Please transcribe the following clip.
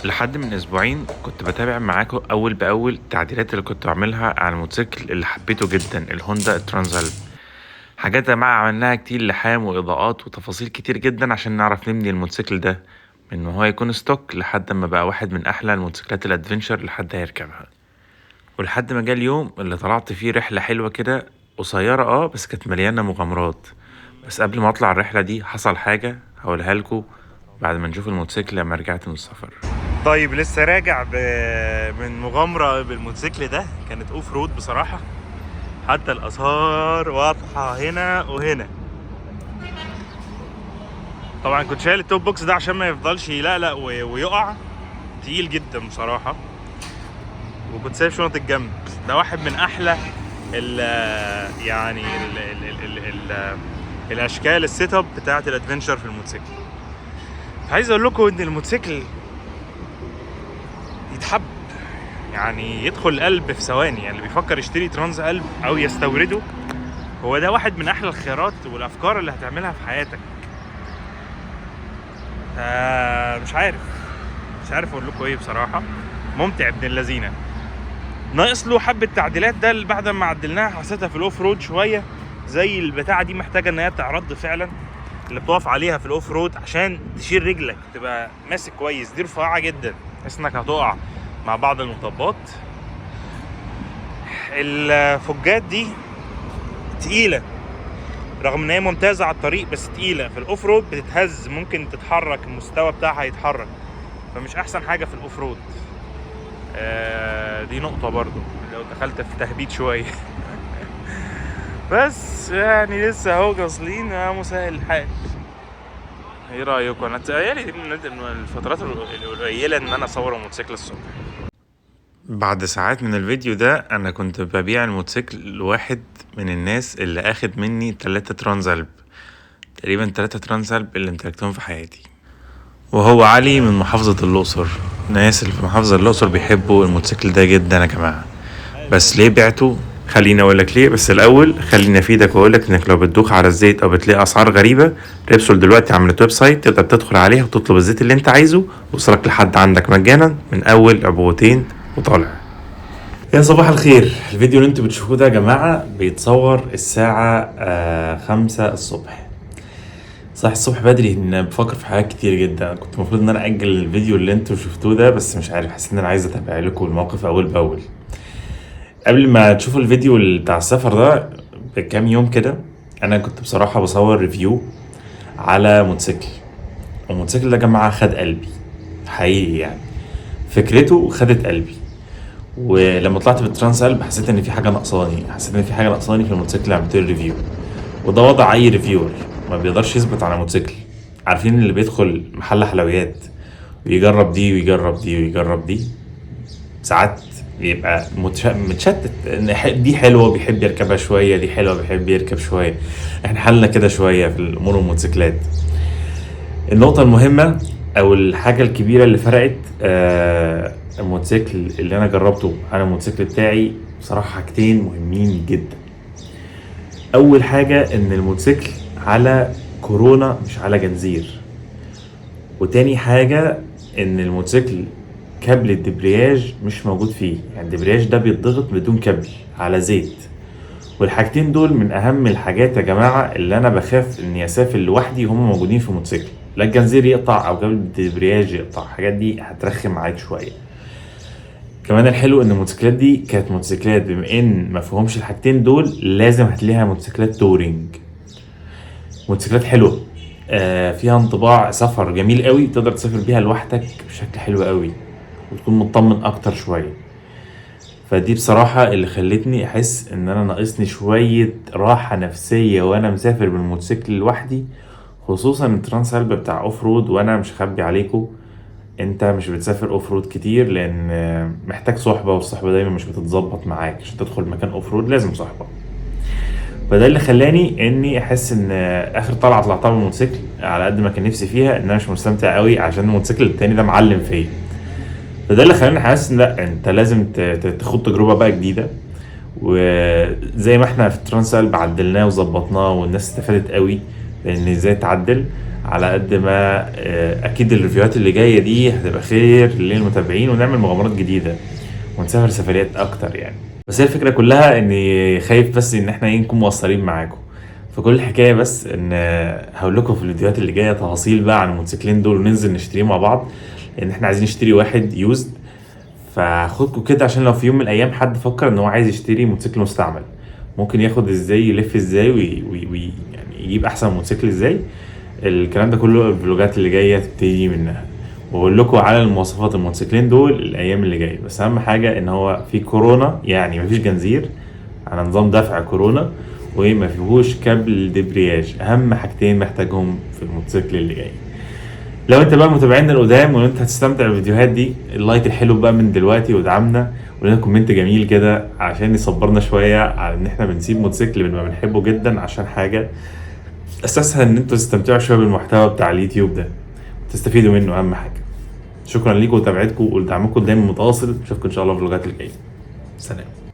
لحد من اسبوعين كنت بتابع معاكم اول باول التعديلات اللي كنت بعملها على الموتوسيكل اللي حبيته جدا، الهوندا ترانزالب. حاجات يا جماعه عملناها كتير، لحام واضاءات وتفاصيل كتير جدا عشان نعرف نبني الموتوسيكل ده من ما هو يكون ستوك لحد ما بقى واحد من احلى الموتوسيكلات الادفنشر لحد هيركبها. ولحد ما جه اليوم اللي طلعت فيه رحله حلوه كده، قصيره بس كانت مليانه مغامرات. بس قبل ما اطلع الرحله دي حصل حاجه هقولها لكم بعد ما نشوف الموتوسيكل لما رجعت من السفر. طيب لسه راجع من مغامرة بالموتوسيكل ده، كانت اوف رود بصراحة. حتى الآثار واضحة هنا وهنا. طبعا كنت شايل التوب بوكس ده عشان ما يفضلش يلقلق ويقع، تقيل جدا بصراحة. وكنت سايب شنطة الجنب. ده واحد من أحلى ال يعني ال ال ال ال الأشكال السيت اب بتاعة الادفنشر في الموتوسيكل. عايز أقول لكم إن الموتوسيكل يتحب، يعني يدخل القلب في ثواني. يعني اللي بيفكر يشتري ترانز قلب او يستورده، هو ده واحد من احلى الخيارات والافكار اللي هتعملها في حياتك. مش عارف اقول لكم ايه بصراحه. ممتع ابن اللذينه. ناقص له حبه تعديلات. ده اللي بعد ما عدلناها حسيتها في الاوف رود شويه، زي البتاعه دي محتاجه ان هي تعرض فعلا، اللي بتقف عليها في الاوف رود عشان تشيل رجلك تبقى ماسك كويس. دي رفيعه جدا، تحس انك هتقع مع بعض المطبات. الفجات دي تقيلة، رغم ان هي ممتازة على الطريق بس تقيلة. في الاوف رود بتتهز، ممكن تتحرك، المستوى بتاعها يتحرك، فمش احسن حاجة في الاوف رود. دي نقطة برضو لو دخلت في تهبيط شوية. بس يعني لسه اهو جاصلين، مسهل الحال. ايه رأيكم؟ انا تقالي دي من الفترات القليلة ان انا اصور الموتوسيكل الصبح. بعد ساعات من الفيديو ده انا كنت ببيع الموتوسيكل لواحد من الناس اللي اخد مني 3 ترانزالب، تقريبا 3 ترانزالب اللي امتلكتهم في حياتي. وهو علي من محافظة الأقصر. الناس اللي في محافظة الأقصر بيحبوا الموتوسيكل ده جدا يا جماعة. بس ليه بعته؟ خليني اقولك ليه. بس الاول خليني افيدك واقولك انك لو بتدوخ على الزيت او بتلاقي اسعار غريبة، ريبسول دلوقتي عملت ويب سايت تقدر تدخل عليها وتطلب الزيت اللي انت عايزه ويوصلك لحد عندك مجانا من اول عبوتين وطالع. يا صباح الخير. الفيديو اللي انتوا بتشوفوه ده يا جماعة بيتصور الساعة 5 الصبح. صح الصبح بدري، ان بفكر في حاجات كتير جدا. كنت المفروض ان انا اجل الفيديو اللي انتوا شفتوه ده، بس مش عارف، حسيت ان انا عايز اتابع لكم الموقف اول باول. قبل ما تشوفوا الفيديو بتاع السفر ده بكام يوم كده، انا كنت بصراحة بصور ريفيو على موتوسيكل. الموتوسيكل ده يا جماعة خد قلبي حقيقي، يعني فكرته خدت قلبي. ولما طلعت بالترانس قلب حسيت ان في حاجه ناقصاني في الموتوسيكل اللي عملت له ريفيو. وده وضع اي ريفيور ما بيقدرش يثبت على موتوسيكل. عارفين اللي بيدخل محل حلويات ويجرب دي ويجرب دي ويجرب دي، ساعات بيبقى متشتت. دي حلوه بيحب يركبها شويه، دي حلوه بيحب يركب شويه. احنا حلنا كده شويه في الامور الموتوسيكلات. النقطه المهمه او الحاجه الكبيره اللي فرقت الموتوسيكل اللي انا جربته عن الموتوسيكل بتاعي بصراحه حاجتين مهمين جدا. اول حاجه ان الموتوسيكل على كورونا مش على جنزير. وتاني حاجه ان الموتوسيكل كابل الدبرياج مش موجود فيه، يعني الدبرياج ده بيتضغط بدون كابل على زيت. والحاجتين دول من اهم الحاجات يا جماعه اللي انا بخاف اني اسافر لوحدي وهم موجودين في موتوسيكل. لا الجنزير يقطع او كابل الدبرياج يقطع، الحاجات دي هترخم معاك شويه. كمان الحلو ان الموتوسيكلات دي كانت موتوسيكلات بما ان ما فيهمش الحاجتين دول، لازم هتلاقيها موتوسيكلات تورينج. موتوسيكلات حلوه، فيها انطباع سفر جميل قوي، تقدر تسافر بيها لوحدك بشكل حلو قوي وتكون مطمن اكتر شويه. فدي بصراحه اللي خلتني احس ان انا ناقصني شويه راحه نفسيه وانا مسافر بالموتوسيكل لوحدي، خصوصا الترانس قلب بتاع اوف رود. وانا مش هخبي عليكم، انت مش بتسافر اوف رود كتير لان محتاج صحبه، والصحبه دايما مش بتتظبط معاك. عشان تدخل مكان اوف رود لازم صحبه. فده اللي خلاني اني احس ان اخر طلعه طلعتها بالموتوسيكل على قد ما كان نفسي فيها، ان انا مش مستمتع قوي عشان الموتوسيكل التاني ده معلم فيا. فده اللي خلاني حاسس ان لا، انت لازم تاخد تجربه بقى جديده. وزي ما احنا في الترانس قلب عدلناه وظبطناه والناس استفادت قوي لان ازاي تعدل، على قد ما اكيد الريفيوهات اللي جايه دي هتبقى خير للمتابعين، ونعمل مغامرات جديده ونسافر سفريات اكتر يعني. بس هي الفكره كلها اني خايف بس ان احنا نكون مقصرين معاكم. فكل الحكايه بس ان هقول لكم في الفيديوهات اللي جايه تفاصيل بقى عن الموتوسيكلين دول، وننزل نشتريهم مع بعض، لان احنا عايزين نشتري واحد يوزد. فخدكم كده عشان لو في يوم من الايام حد فكر ان هو عايز يشتري موتوسيكل مستعمل، ممكن ياخد ازاي، يلف ازاي، يعني يجيب احسن موتوسيكل ازاي. الكلام ده كله الفلوجات اللي جايه تبتدي منها، واقول لكم على المواصفات الموتوسيكلين دول الايام اللي جايه. بس اهم حاجه ان هو في كورونا، يعني مفيش جنزير، على نظام دفع كورونا، وما فيهوش كابل دبرياج. اهم حاجتين محتاجهم في الموتوسيكل اللي جاي. لو انت بقى متابعينا القدام وان انت هتستمتع بالفيديوهات دي، اللايك الحلو بقى من دلوقتي ودعمنا، ولنا كومنت جميل كده عشان يصبرنا شويه على ان احنا بنسيب موتوسيكل بنبقى بنحبه جدا عشان حاجه اساسها ان انتوا تستمتعوا شويه بالمحتوى بتاع اليوتيوب ده، تستفيدوا منه اهم حاجه. شكرا ليكم وتابعتكم ودعمكم دايما متواصل. اشوفكم ان شاء الله في الفلوجات الجايه. سلام.